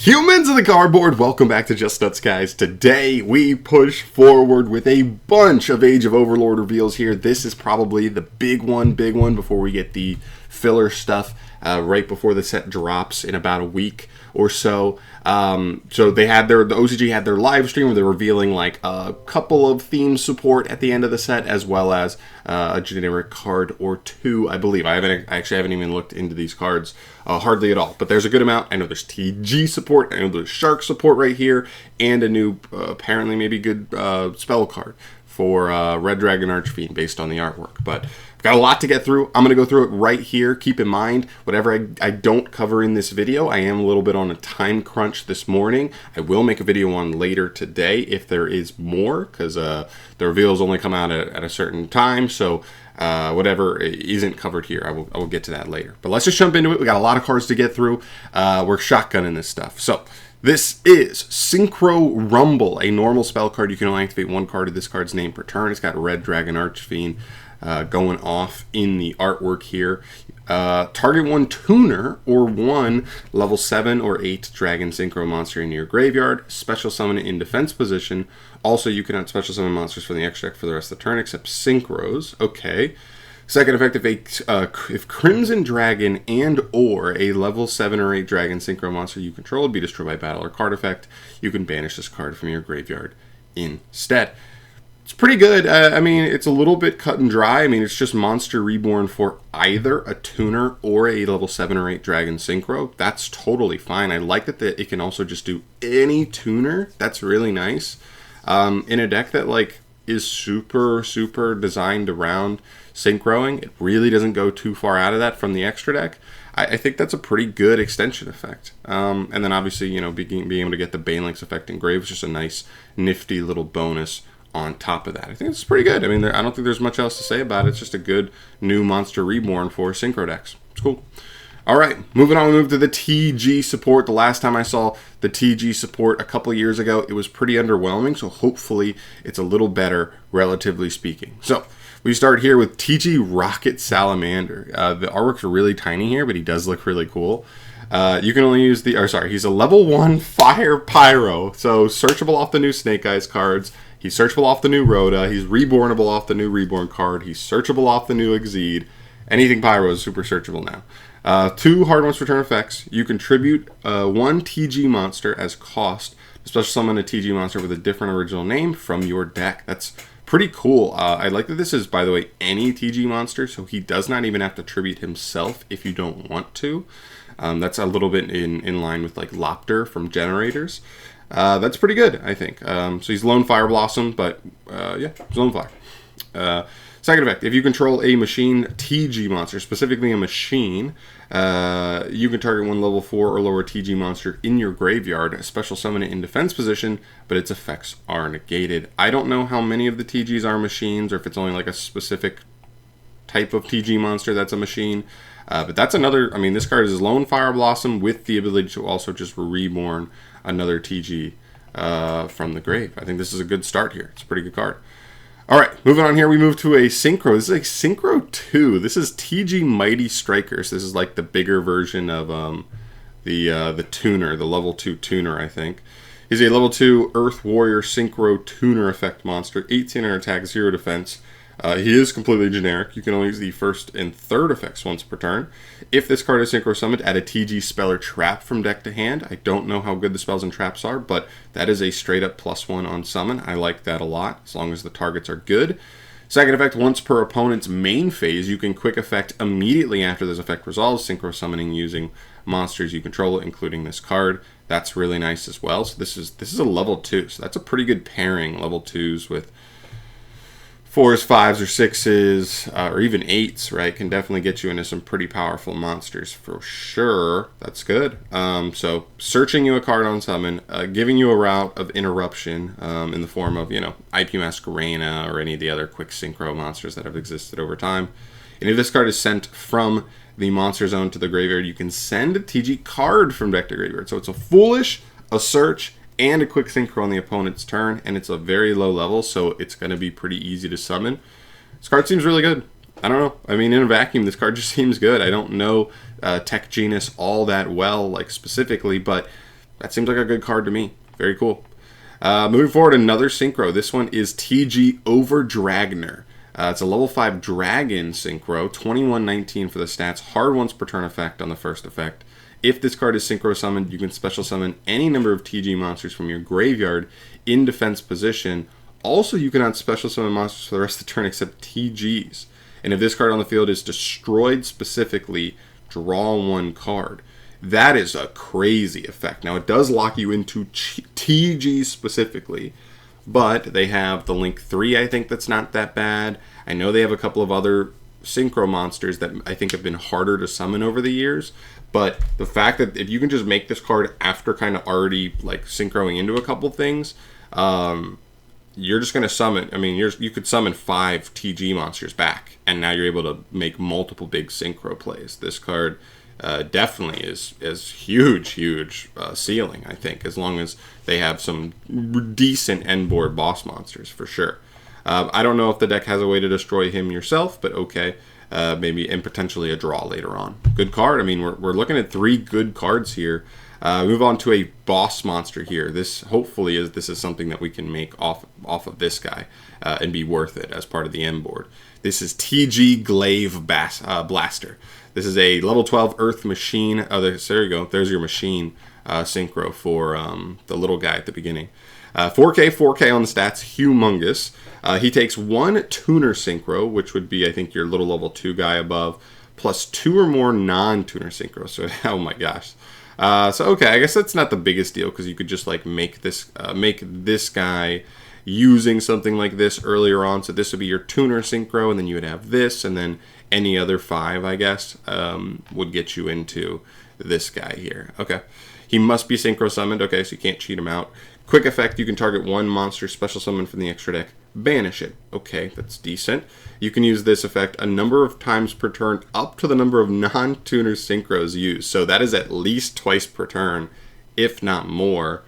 Humans of the cardboard, welcome back to Just Nuts, guys. Today we push forward with a bunch of Age of Overlord reveals here. This is probably the big one before we get the filler stuff right before the set drops in about a week or so. So they had the OCG had their live stream where they're revealing like a couple of theme support at the end of the set, as well as a generic card or two, I believe. I actually haven't even looked into these cards hardly at all, but there's a good amount. I know there's TG support, I know there's Shark support right here, and a new apparently maybe good spell card for Red Dragon Archfiend based on the artwork. But I've got a lot to get through. I'm going to go through it right here. Keep in mind, whatever I don't cover in this video, I am a little bit on a time crunch this morning. I will make a video on later today if there is more, because the reveals only come out at a certain time. So whatever isn't covered here, I will get to that later. But let's just jump into it. We got a lot of cards to get through. We're shotgunning this stuff. So this is Synchro Rumble, a normal spell card. You can only activate one card of this card's name per turn. It's got Red Dragon Archfiend going off in the artwork here. Target one tuner or one level 7 or 8 dragon synchro monster in your graveyard. Special summon it in defense position. Also, you can special summon monsters from the extra deck for the rest of the turn except synchros. Okay. Second effect, if Crimson Dragon and or a level 7 or 8 dragon synchro monster you control be destroyed by battle or card effect, you can banish this card from your graveyard instead. It's pretty good. I mean, it's a little bit cut and dry. I mean, it's just Monster Reborn for either a tuner or a level 7 or 8 dragon synchro. That's totally fine. I like that it can also just do any tuner. That's really nice. In a deck that like is super designed around synchroing, it really doesn't go too far out of that from the extra deck. I think that's a pretty good extension effect. And then obviously, you know, being able to get the Banelinx effect in Grave is just a nice, nifty little bonus on top of that. I think it's pretty good. I mean, I don't think there's much else to say about it. It's just a good new Monster Reborn for synchro decks. It's cool. All right, moving on, we move to the TG support. The last time I saw the TG support a couple of years ago, it was pretty underwhelming, so hopefully it's a little better, relatively speaking. So we start here with TG Rocket Salamander. The artworks are really tiny here, but he does look really cool. You can only use he's a level 1 Fire Pyro, so searchable off the new Snake Eyes cards. He's searchable off the new Rhoda. He's rebornable off the new Reborn card. He's searchable off the new Exceed. Anything Pyro is super searchable now. 2 hard ones for turn effects. You contribute 1 TG monster as cost to special summon a TG monster with a different original name from your deck. That's pretty cool. I like that this is, by the way, any TG monster, so he does not even have to tribute himself if you don't want to. That's a little bit in line with like Lopter from Generators. That's pretty good, I think. So he's Lone Fire Blossom, but yeah, he's Lone Fire. Second effect, if you control a machine TG monster, specifically a machine, you can target one level 4 or lower TG monster in your graveyard, special summon it in defense position, but its effects are negated. I don't know how many of the TGs are machines, or if it's only like a specific type of TG monster that's a machine. But that's another, I mean, this card is Lone Fire Blossom with the ability to also just reborn another TG from the grave. I think this is a good start here. It's a pretty good card. All right, moving on here, we move to a Synchro. This is like Synchro 2. This is TG Mighty Strikers. This is like the bigger version of the tuner, the level 2 tuner, I think. He's a level 2 Earth Warrior Synchro Tuner effect monster, 1800 attack, 0 defense. He is completely generic. You can only use the first and third effects once per turn. If this card is synchro summoned, add a TG spell or trap from deck to hand. I don't know how good the spells and traps are, but that is a straight up +1 on summon. I like that a lot, as long as the targets are good. Second effect, once per opponent's main phase, you can quick effect immediately after this effect resolves, synchro summoning using monsters you control, including this card. That's really nice as well. So this is a level 2, so that's a pretty good pairing, level 2s with 4s, 5s, or 6s, or even 8s, right? Can definitely get you into some pretty powerful monsters for sure. That's good. So searching you a card on summon, giving you a route of interruption in the form of, you know, IP Masquerena or any of the other quick synchro monsters that have existed over time. And if this card is sent from the monster zone to the graveyard, you can send a TG card from deck to graveyard. So it's a Foolish, a Search, and a quick synchro on the opponent's turn, and it's a very low level, so it's going to be pretty easy to summon. This card seems really good. I don't know. I mean, in a vacuum, this card just seems good. I don't know Tech Genus all that well, like specifically, but That seems like a good card to me. Very cool. Moving forward, another Synchro. This one is TG Over Dragner. It's a level 5 Dragon Synchro, 2119 for the stats, hard once per turn effect on the first effect. If this card is Synchro summoned, you can special summon any number of TG monsters from your graveyard in defense position. Also, you cannot special summon monsters for the rest of the turn except TGs. And if this card on the field is destroyed specifically, draw 1 card. That is a crazy effect. Now, it does lock you into TGs specifically, but they have the Link 3, I think, that's not that bad. I know they have a couple of other Synchro monsters that I think have been harder to summon over the years, but the fact that if you can just make this card after kind of already like synchroing into a couple things, you're just going to summon, I mean, you could summon 5 TG monsters back, and now you're able to make multiple big Synchro plays. This card definitely is huge ceiling, I think, as long as they have some decent end board boss monsters, for sure. I don't know if the deck has a way to destroy him yourself, but okay. Maybe, and potentially a draw later on. Good card. I mean, we're looking at 3 good cards here. Move on to a boss monster here. This hopefully is something that we can make off of this guy and be worth it as part of the end board. This is TG Glaive Blaster. This is a level 12 Earth Machine. Oh, there you go. There's your machine Synchro for the little guy at the beginning. 4K on the stats. Humongous. He takes 1 Tuner Synchro, which would be, I think, your little level 2 guy above, plus 2 or more non-Tuner Synchro. So, oh my gosh. So, okay, I guess that's not the biggest deal, because you could just, like, make this guy using something like this earlier on. So this would be your Tuner Synchro, and then you would have this, and then any other 5, I guess, would get you into this guy here. Okay. He must be Synchro summoned. Okay, so you can't cheat him out. Quick effect, you can target 1 monster special summon from the extra deck. Banish it. Okay, that's decent. You can use this effect a number of times per turn up to the number of non-tuner synchros used. So that is at least twice per turn, if not more.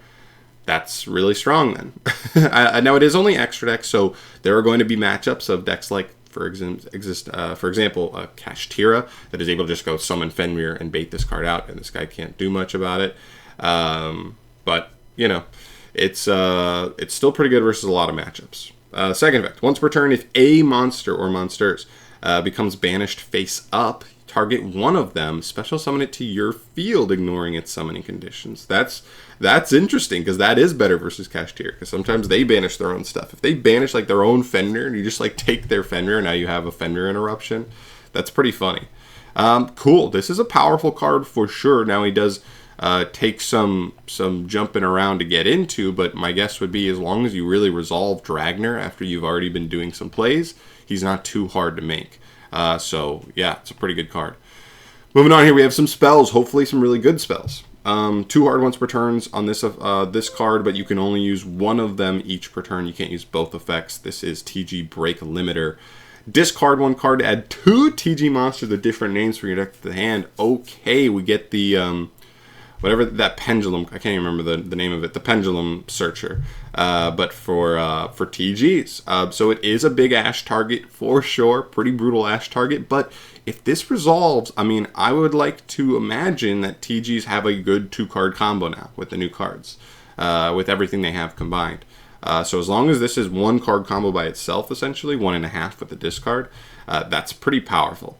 That's really strong then. Now it is only extra deck, so there are going to be matchups of decks like, for example, Kashtira that is able to just go summon Fenrir and bait this card out, and this guy can't do much about it. But, you know, it's still pretty good versus a lot of matchups. Second effect, once per turn, if a monster or monsters becomes banished face up, target 1 of them, special summon it to your field, ignoring its summoning conditions. That's interesting, because that is better versus Kashtira, because sometimes they banish their own stuff. If they banish like their own Fenrir, and you just like take their Fenrir, and now you have a Fenrir interruption, that's pretty funny. Cool, this is a powerful card for sure. Now he does take some jumping around to get into, but my guess would be as long as you really resolve Dragner after you've already been doing some plays, he's not too hard to make. So yeah, it's a pretty good card. Moving on here, we have some spells, hopefully some really good spells. 2 hard ones per turns on this card, but you can only use 1 of them each per turn. You can't use both effects. This is TG Break Limiter. Discard 1 card to add 2 TG monsters with different names for your deck to the hand. Okay, we get the whatever that pendulum, I can't even remember the name of it, the pendulum searcher, but for TGs. So it is a big Ash target for sure, pretty brutal Ash target, but if this resolves, I mean, I would like to imagine that TGs have a good 2-card combo now with the new cards, with everything they have combined. So as long as this is 1-card combo by itself, essentially, 1.5 with the discard, that's pretty powerful.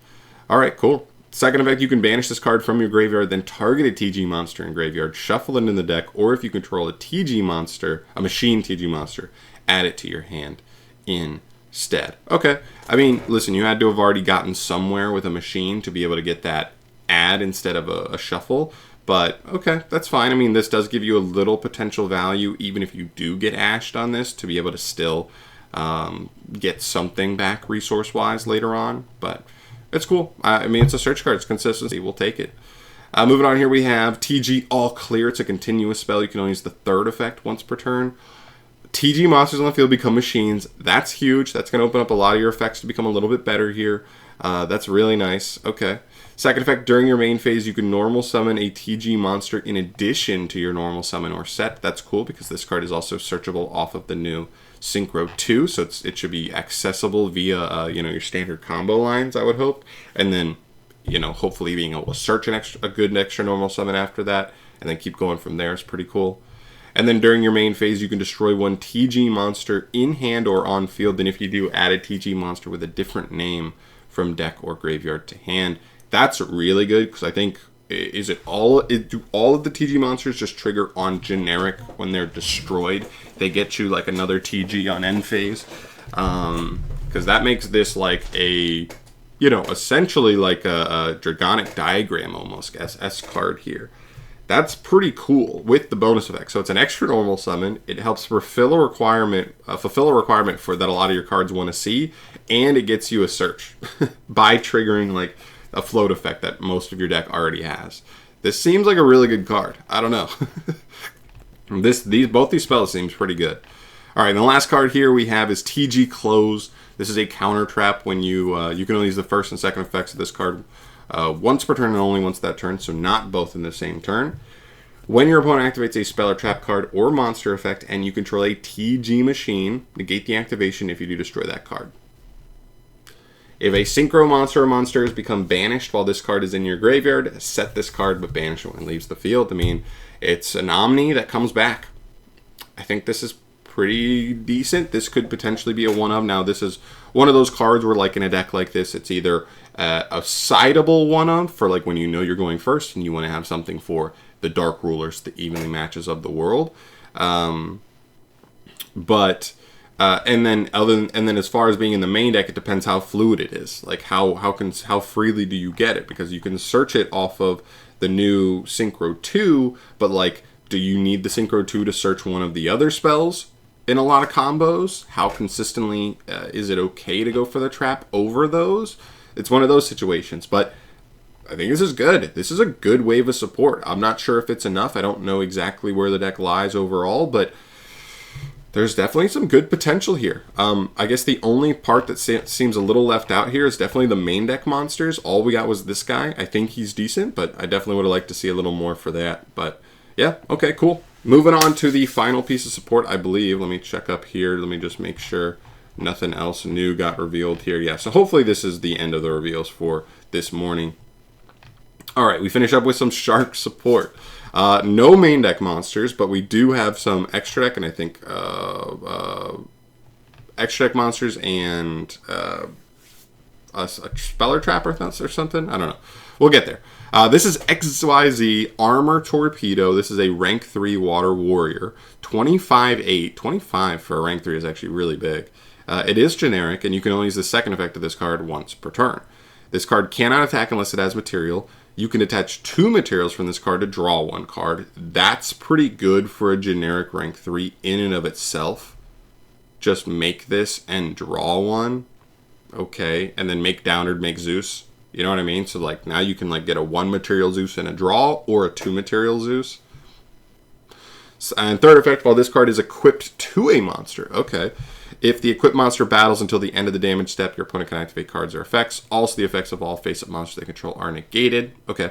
All right, cool. Second effect, you can banish this card from your graveyard, then target a TG monster in graveyard, shuffle it into the deck, or if you control a TG monster, a machine TG monster, add it to your hand instead. Okay, I mean, listen, you had to have already gotten somewhere with a machine to be able to get that add instead of a shuffle, but okay, that's fine. I mean, this does give you a little potential value, even if you do get ashed on this, to be able to still get something back resource-wise later on, but it's cool. I mean, it's a search card. It's consistency. We'll take it. Moving on here, we have TG All Clear. It's a continuous spell. You can only use the 3rd effect once per turn. TG monsters on the field become machines. That's huge. That's going to open up a lot of your effects to become a little bit better here. That's really nice. Okay. Second effect, during your main phase, you can normal summon a TG monster in addition to your normal summon or set. That's cool, because this card is also searchable off of the new Synchro 2, so it should be accessible via your standard combo lines, I would hope, and then hopefully being able to search a good extra normal summon after that. and then keep going from there. It's pretty cool. And then during your main phase, you can destroy one TG monster in hand or on field. Then if you do, add a TG monster with a different name from deck or graveyard to hand. That's really good, because I think, do all of the TG monsters just trigger on generic when they're destroyed? They get you like another TG on end phase. Because that makes this like a, essentially like a Dragonic Diagram almost, SS card here. That's pretty cool with the bonus effect. So it's an extra normal summon. It helps fulfill a requirement for that a lot of your cards want to see, and it gets you a search by triggering like a float effect that most of your deck already has. This seems like a really good card. I don't know. Both these spells seems pretty good. All right, and the last card here we have is TG Close. This is a counter trap when you can only use the first and second effects of this card once per turn and only once that turn, so not both in the same turn. When your opponent activates a spell or trap card or monster effect and you control a TG machine, negate the activation if you do destroy that card. If a synchro monster or monsters become banished while this card is in your graveyard, set this card but banish it when it leaves the field. I mean, it's an Omni that comes back. I think this is pretty decent. This could potentially be a one-of. Now, this is one of those cards where, like in a deck like this, it's either a sideable one-of for like when you know you're going first and you want to have something for the Dark Rulers, the evenly matches of the world. And then as far as being in the main deck, it depends how fluid it is. Like how freely do you get it? Because you can search it off of the new Synchro 2, but like, do you need the Synchro 2 to search one of the other spells in a lot of combos? How consistently is it okay to go for the trap over those? It's one of those situations, but I think this is good. This is a good wave of support. I'm not sure if it's enough. I don't know exactly where the deck lies overall, but there's definitely some good potential here. I guess the only part that seems a little left out here is definitely the main deck monsters. All we got was this guy. I think he's decent, but I definitely would have liked to see a little more for that. But yeah, okay, cool. Moving on to the final piece of support, I believe. Let me check up here. Let me just make sure nothing else new got revealed here. Yeah, so hopefully this is the end of the reveals for this morning. All right, we finish up with some Shark support. No main deck monsters, but we do have some extra deck, and I think extra deck monsters and a Speller Trap or something. I don't know. We'll get there. This is XYZ Armor Torpedo. This is a rank 3 Water Warrior. 25-8. 25 for a rank 3 is actually really big. It is generic, and you can only use the second effect of this card once per turn. This card cannot attack unless it has material. You can attach 2 materials from this card to draw 1 card. That's pretty good for a generic rank 3 in and of itself. Just make this and draw 1. Okay, and then make Downward, make Zeus. You know what I mean? So like now you can like get a 1 material Zeus and a draw, or a 2 material Zeus. And third effect, while this card is equipped to a monster. Okay. If the equipped monster battles until the end of the damage step, your opponent can activate cards or effects. Also, the effects of all face-up monsters they control are negated. Okay.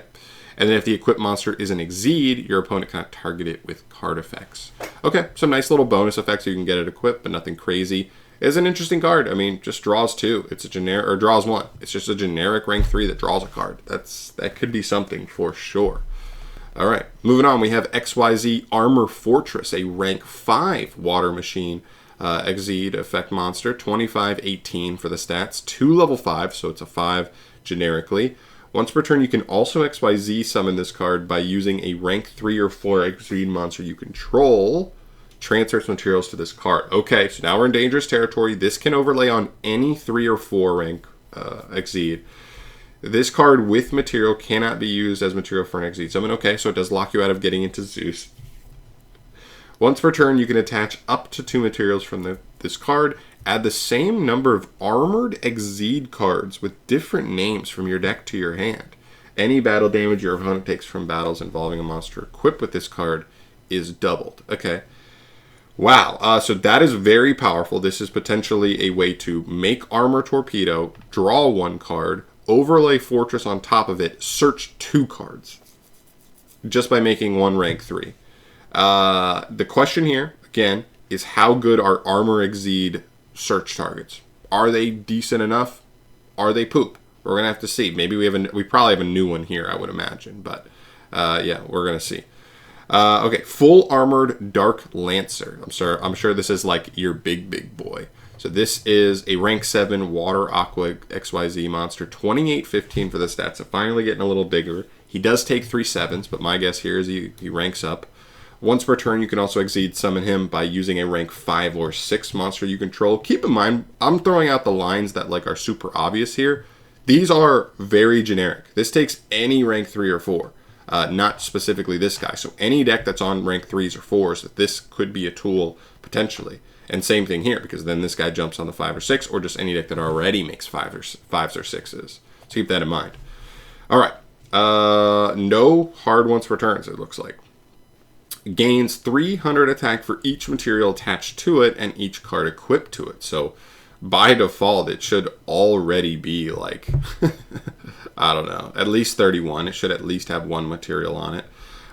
And then if the equipped monster is an Exceed, your opponent cannot target it with card effects. Okay, some nice little bonus effects you can get it equipped, but nothing crazy. It's an interesting card. I mean, just draws 2. It's a generic, or draws 1. It's just a generic rank 3 that draws a card. That could be something for sure. All right, moving on. We have XYZ Armor Fortress, a rank 5 water machine. Exceed effect monster, 25-18 for the stats, 2 level 5, so it's a 5 generically. Once per turn, you can also XYZ summon this card by using a rank 3 or 4 Exceed monster you control. Transfer its materials to this card. Okay, so now we're in dangerous territory. This can overlay on any 3 or 4 rank Exceed. This card with material cannot be used as material for an Exceed summon. Okay, so it does lock you out of getting into Zeus. Once per turn, you can attach up to 2 materials from this card. Add the same number of armored Exceed cards with different names from your deck to your hand. Any battle damage your opponent takes from battles involving a monster equipped with this card is doubled. Okay. Wow. So that is very powerful. This is potentially a way to make Armor Torpedo, draw 1 card, overlay Fortress on top of it, search 2 cards. Just by making 1 rank 3. The question here, again, is how good are Armor Exceed search targets? Are they decent enough? Are they poop? We're going to have to see. Maybe we probably have a new one here, I would imagine. But, yeah, we're going to see. Okay, full armored Dark Lancer. I'm sure this is like your big boy. So this is a rank 7 Water Aqua XYZ monster, 2815 for the stats. So finally getting a little bigger. He does take 3 7s, but my guess here is he ranks up. Once per turn, you can also exceed summon him by using a rank 5 or 6 monster you control. Keep in mind, I'm throwing out the lines that like are super obvious here. These are very generic. This takes any rank 3 or 4. Not specifically this guy. So any deck that's on rank 3s or 4s, that this could be a tool potentially. And same thing here, because then this guy jumps on the 5 or 6, or just any deck that already makes 5s or 6s. So keep that in mind. All right. No hard once per turns, it looks like. Gains 300 attack for each material attached to it and each card equipped to it. So by default, it should already be like, I don't know, at least 31. It should at least have 1 material on it.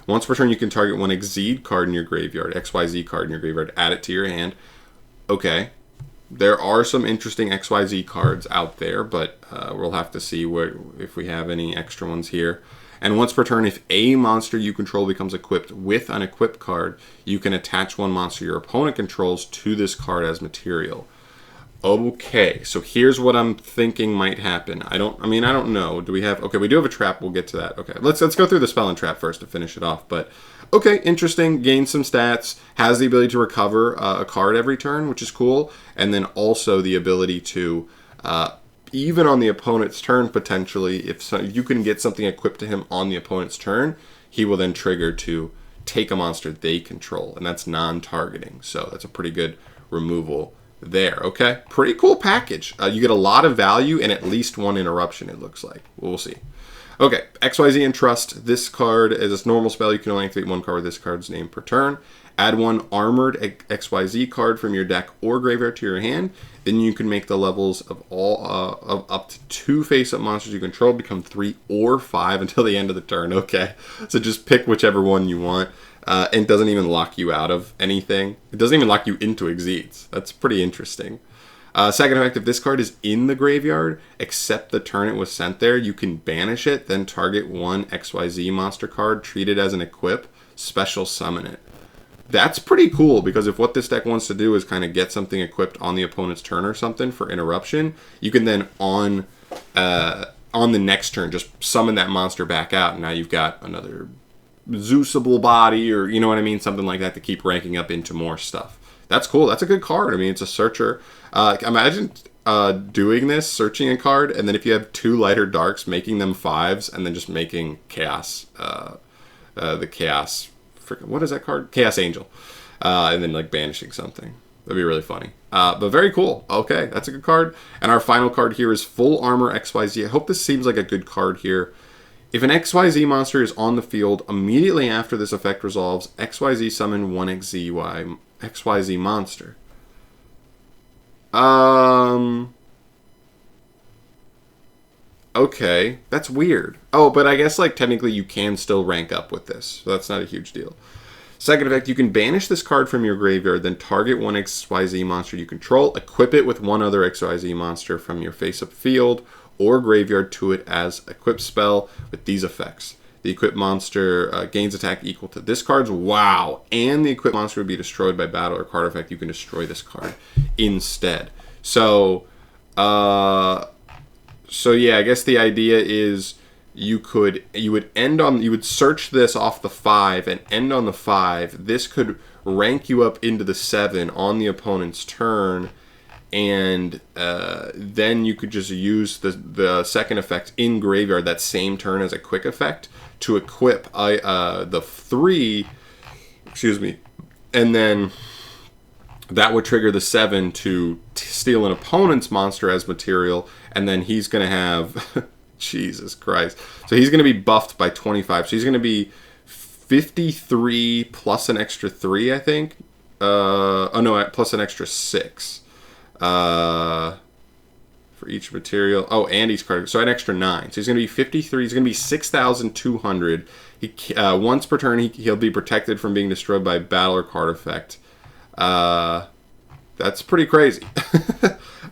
Once per turn, you can target 1 XZ card in your graveyard, XYZ card in your graveyard, add it to your hand. Okay, there are some interesting XYZ cards out there, but we'll have to see if we have any extra ones here. And once per turn, if a monster you control becomes equipped with an equipped card, you can attach 1 monster your opponent controls to this card as material. Okay, so here's what I'm thinking might happen. I don't know. Do we have... Okay, we do have a trap. We'll get to that. Okay, let's go through the spell and trap first to finish it off. But, okay, interesting. Gains some stats. Has the ability to recover a card every turn, which is cool. And then also the ability to, even on the opponent's turn, potentially, if you can get something equipped to him on the opponent's turn, he will then trigger to take a monster they control. And that's non-targeting. So that's a pretty good removal there. Okay, pretty cool package. You get a lot of value and at least 1 interruption, it looks like. We'll see. Okay, XYZ and Trust. This card is a normal spell. You can only activate 1 card with this card's name per turn. Add 1 armored XYZ card from your deck or graveyard to your hand. Then you can make the levels of all of up to 2 face-up monsters you control become 3 or 5 until the end of the turn. Okay, so just pick whichever one you want. And it doesn't even lock you out of anything. It doesn't even lock you into exceeds. That's pretty interesting. Second effect, if this card is in the graveyard, except the turn it was sent there, you can banish it, then target 1 XYZ monster card, treat it as an equip, special summon it. That's pretty cool, because if what this deck wants to do is kind of get something equipped on the opponent's turn or something for interruption, you can then on the next turn just summon that monster back out, and now you've got another Zeusable body, or you know what I mean, something like that to keep ranking up into more stuff. That's cool. That's a good card. I mean, it's a searcher. Imagine doing this, searching a card, and then if you have 2 lighter darks, making them 5s, and then just making chaos, the chaos. What is that card? Chaos Angel, and then like banishing something. That'd be really funny. But very cool. Okay, that's a good card. And our final card here is Full Armor XYZ. I hope this seems like a good card here. If an XYZ monster is on the field, immediately after this effect resolves, XYZ summon 1 XYZ monster. Okay, that's weird. Oh, but I guess like technically you can still rank up with this, so that's not a huge deal. Second effect, you can banish this card from your graveyard, then target 1 XYZ monster you control, equip it with 1 other XYZ monster from your face-up field or graveyard to it as equipped spell with these effects. The equipped monster gains attack equal to this card's. Wow. And the equipped monster would be destroyed by battle or card effect. You can destroy this card instead. So yeah, I guess the idea is you would search this off the 5 and end on the 5. This could rank you up into the 7 on the opponent's turn. And then you could just use the second effect in graveyard that same turn as a quick effect to equip the 3, and then that would trigger the 7 to steal an opponent's monster as material, and then he's going to have, Jesus Christ, so he's going to be buffed by 25, so he's going to be 53 plus an extra 3, I think, plus an extra 6. For each material. Oh, and each card. So an extra 9. So he's going to be 53. He's going to be 6,200. Once per turn, he'll be protected from being destroyed by battle or card effect. That's That's pretty crazy.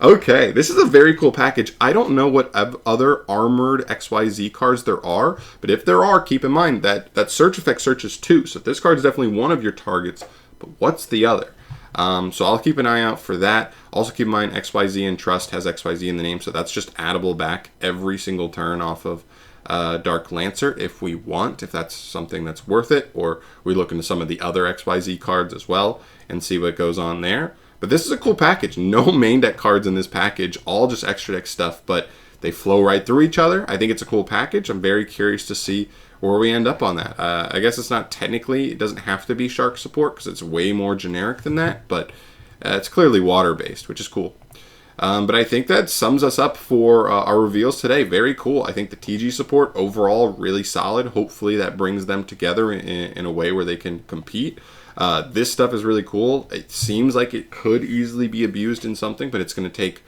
Okay, this is a very cool package. I don't know what other armored XYZ cards there are, but if there are, keep in mind that search effect searches 2. So this card is definitely one of your targets, but what's the other? So I'll keep an eye out for that. Also keep in mind XYZ and Trust has XYZ in the name, so that's just addable back every single turn off of Dark Lancer if we want, if that's something that's worth it, or we look into some of the other XYZ cards as well and see what goes on there. But this is a cool package. No main deck cards in this package, all just extra deck stuff, but they flow right through each other. I think it's a cool package. I'm very curious to see where we end up on that. I guess it's not technically, it doesn't have to be Shark support because it's way more generic than that, but it's clearly water-based, which is cool. But I think that sums us up for our reveals today. Very cool. I think the TG support overall really solid. Hopefully that brings them together in a way where they can compete. This stuff is really cool. It seems like it could easily be abused in something, but it's going to take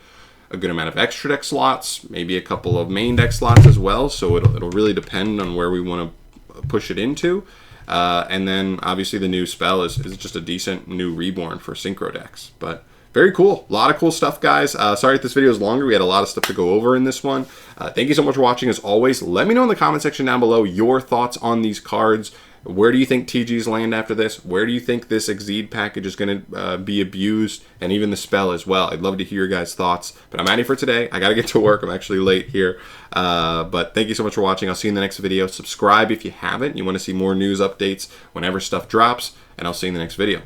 a good amount of extra deck slots, maybe a couple of main deck slots as well. So it'll really depend on where we want to push it into. And then obviously the new spell is just a decent new reborn for synchro decks. But very cool. A lot of cool stuff, guys. Sorry if this video is longer. We had a lot of stuff to go over in this one. Thank you so much for watching. As always, let me know in the comment section down below your thoughts on these cards. Where do you think TGs land after this? Where do you think this XYZ package is going to be abused? And even the spell as well. I'd love to hear your guys' thoughts. But I'm out of here for today. I got to get to work. I'm actually late here. But thank you so much for watching. I'll see you in the next video. Subscribe if you haven't. You want to see more news updates whenever stuff drops. And I'll see you in the next video.